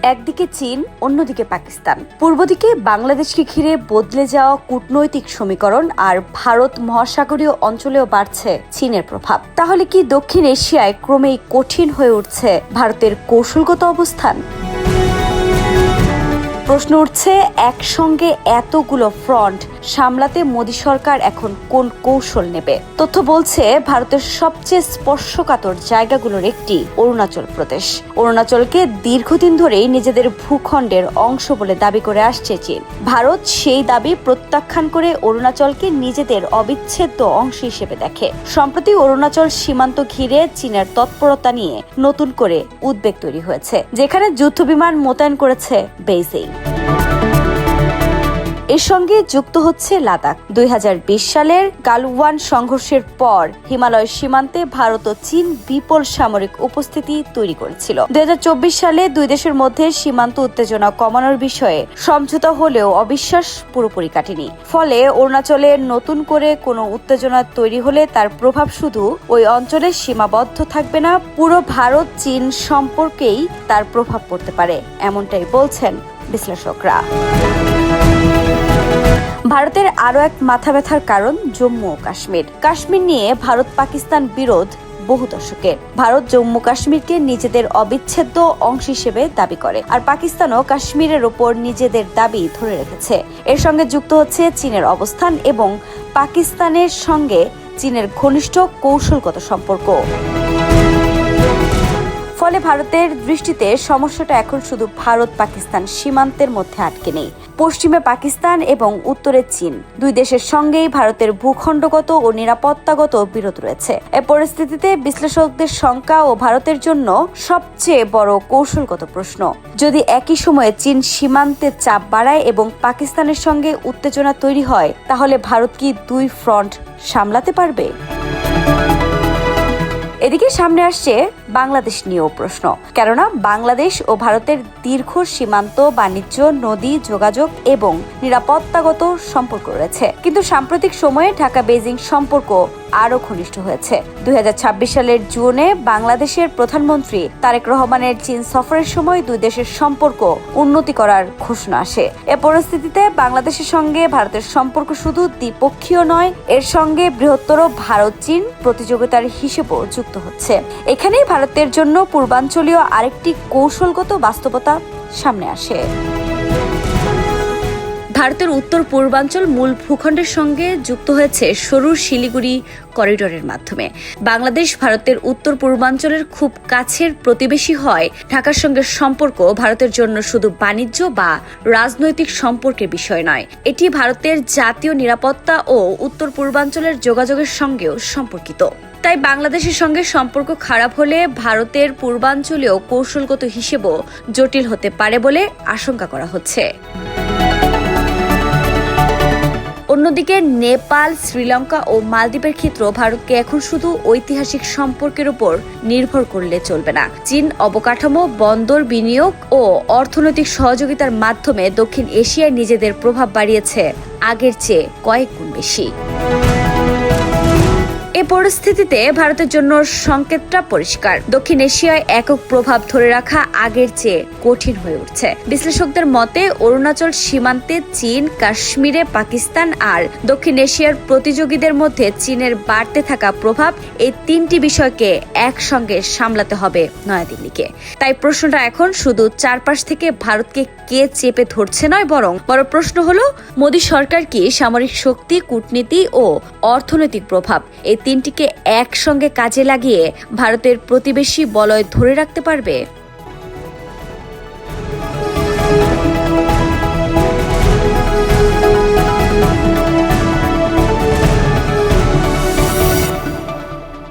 একদিকে চীন, অন্যদিকে পাকিস্তান। পূর্ব দিকে বাংলাদেশকে ঘিরে বদলে যাওয়া কূটনৈতিক সমীকরণ, আর ভারত মহাসাগরীয় অঞ্চলেও বাড়ছে চীনের প্রভাব। তাহলে কি দক্ষিণ এশিয়ায় ক্রমেই কঠিন হয়ে উঠছে ভারতের কৌশলগত অবস্থান? প্রশ্ন উঠছে, একসঙ্গে এতগুলো ফ্রন্ট সামলাতে মোদী সরকার এখন কোন কৌশল নেবে? তথ্য বলছে, ভারতের সবচেয়ে স্পর্শকাতর জায়গাগুলোর একটি অরুণাচল প্রদেশ। অরুণাচলকে দীর্ঘদিন ধরেই নিজেদের ভূখণ্ডের অংশ বলে দাবি করে আসছে চীন। ভারত সেই দাবি প্রত্যাখ্যান করে অরুণাচলকে নিজেদের অবিচ্ছেদ্য অংশ হিসেবে দেখে। সম্প্রতি অরুণাচল সীমান্ত ঘিরে চীনের তৎপরতা নিয়ে নতুন করে উদ্বেগ তৈরি হয়েছে, যেখানে যুদ্ধবিমান মোতায়েন করেছে বেইজিং। এর সঙ্গে যুক্ত হচ্ছে লাদাখ। 2020 সালের গালওয়ান সংঘর্ষের পর হিমালয় সীমান্তে ভারত ও চীন বিপুল সামরিক উপস্থিতি তৈরি করেছিল। 2024 সালে দুই দেশের মধ্যে সীমান্ত উত্তেজনা কমানোর বিষয়ে সমঝোতা হলেও অবিশ্বাস পুরোপুরি কাটেনি। ফলে অরুণাচলে নতুন করে কোনো উত্তেজনা তৈরি হলে তার প্রভাব শুধু ওই অঞ্চলে সীমাবদ্ধ থাকবে না, পুরো ভারত চীন সম্পর্কেই তার প্রভাব পড়তে পারে, এমনটাই বলছেন বিশ্লেষকরা। ভারতের আরও এক মাথা ব্যথার কারণ জম্মু ও কাশ্মীর। কাশ্মীর নিয়ে ভারত পাকিস্তান বিরোধ বহু দশকের। ভারত জম্মু কাশ্মীরকে নিজেদের অবিচ্ছেদ্য অংশ হিসেবে দাবি করে, আর পাকিস্তানও কাশ্মীরের ওপর নিজেদের দাবি ধরে রেখেছে। এর সঙ্গে যুক্ত হচ্ছে চীনের অবস্থান এবং পাকিস্তানের সঙ্গে চীনের ঘনিষ্ঠ কৌশলগত সম্পর্ক। ফলে ভারতের দৃষ্টিতে সমস্যাটা এখন শুধু ভারত পাকিস্তান সীমান্তের মধ্যে আটকে নেই। পশ্চিমে পাকিস্তান এবং উত্তরে চীন, দুই দেশের সঙ্গেই ভারতের ভূখণ্ডগত ও নিরাপত্তাগত বিরোধ রয়েছে। এ পরিস্থিতিতে বিশ্লেষকদের শঙ্কা ও ভারতের জন্য সবচেয়ে বড় কৌশলগত প্রশ্ন, যদি একই সময়ে চীন সীমান্তে চাপ বাড়ায় এবং পাকিস্তানের সঙ্গে উত্তেজনা তৈরি হয়, তাহলে ভারত কি দুই ফ্রন্ট সামলাতে পারবে? এদিকে সামনে আসছে বাংলাদেশ নিয়েও প্রশ্ন, কেননা বাংলাদেশ ও ভারতের দীর্ঘ সীমান্ত, বাণিজ্য, নদী যোগাযোগ এবং নিরাপত্তাগত সম্পর্ক রয়েছে। কিন্তু সাম্প্রতিক সময়ে ঢাকা বেইজিং সম্পর্ক আরো ঘনিষ্ঠ হয়েছে। 2026 সালের জুনে বাংলাদেশের প্রধানমন্ত্রী তারেক রহমানের চীন সফরের সময় দুই দেশের সম্পর্ক উন্নতি করার ঘোষণা আসে। এ পরিস্থিতিতে বাংলাদেশের সঙ্গে ভারতের সম্পর্ক শুধু দ্বিপক্ষীয় নয়, এর সঙ্গে বৃহত্তর ভারত চীন প্রতিযোগিতার হিসেবেও যুক্ত হচ্ছে। এখানেই ভারতের জন্য পূর্বাঞ্চলীয় আরেকটি কৌশলগত বাস্তবতা সামনে আসে। ভারতের উত্তর পূর্বাঞ্চল মূল ভূখণ্ডের সঙ্গে যুক্ত হয়েছে সরু শিলিগুড়ি করিডোরের মাধ্যমে। বাংলাদেশ ভারতের উত্তর পূর্বাঞ্চলের খুব কাছের প্রতিবেশী হয়। ঢাকার সঙ্গে সম্পর্ক ভারতের জন্য শুধু বাণিজ্য বা রাজনৈতিক সম্পর্কের বিষয় নয়, এটি ভারতের জাতীয় নিরাপত্তা ও উত্তর পূর্বাঞ্চলের যোগাযোগের সঙ্গেও সম্পর্কিত। তাই বাংলাদেশের সঙ্গে সম্পর্ক খারাপ হলে ভারতের পূর্বাঞ্চলীয় কৌশলগত হিসেবেও জটিল হতে পারে বলে আশঙ্কা করা হচ্ছে। অন্যদিকে নেপাল, শ্রীলঙ্কা ও মালদ্বীপের ক্ষেত্রেও ভারতকে এখন শুধু ঐতিহাসিক সম্পর্কের উপর নির্ভর করলে চলবে না। চীন অবকাঠামো, বন্দর, বিনিয়োগ ও অর্থনৈতিক সহযোগিতার মাধ্যমে দক্ষিণ এশিয়ায় নিজেদের প্রভাব বাড়িয়েছে আগের চেয়ে কয়েক গুণ বেশি। এ পরিস্থিতিতে ভারতের জন্য সংকেতটা পরিষ্কার, দক্ষিণ এশিয়ায় একক প্রভাব ধরে রাখা আগের চেয়ে কঠিন হয়ে উঠছে। বিশ্লেষকদের মতে অরুণাচল সীমান্তে চীন, কাশ্মীরে পাকিস্তান আর দক্ষিণ এশিয়ার প্রতিযোগীদের মধ্যে চীনের বাড়তে থাকা প্রভাব, এই তিনটি বিষয়কে একসঙ্গে সামলাতে হবে নয়াদিল্লিকে। তাই প্রশ্নটা এখন শুধু চারপাশ থেকে ভারতকে কে চেপে ধরছে নয়, বরং বড় প্রশ্ন হলো মোদী সরকার কি সামরিক শক্তি, কূটনীতি ও অর্থনৈতিক প্রভাব, এই তিনটিকে একসঙ্গে কাজে লাগিয়ে ভারতের প্রতিবেশী বলয় ধরে রাখতে পারবে?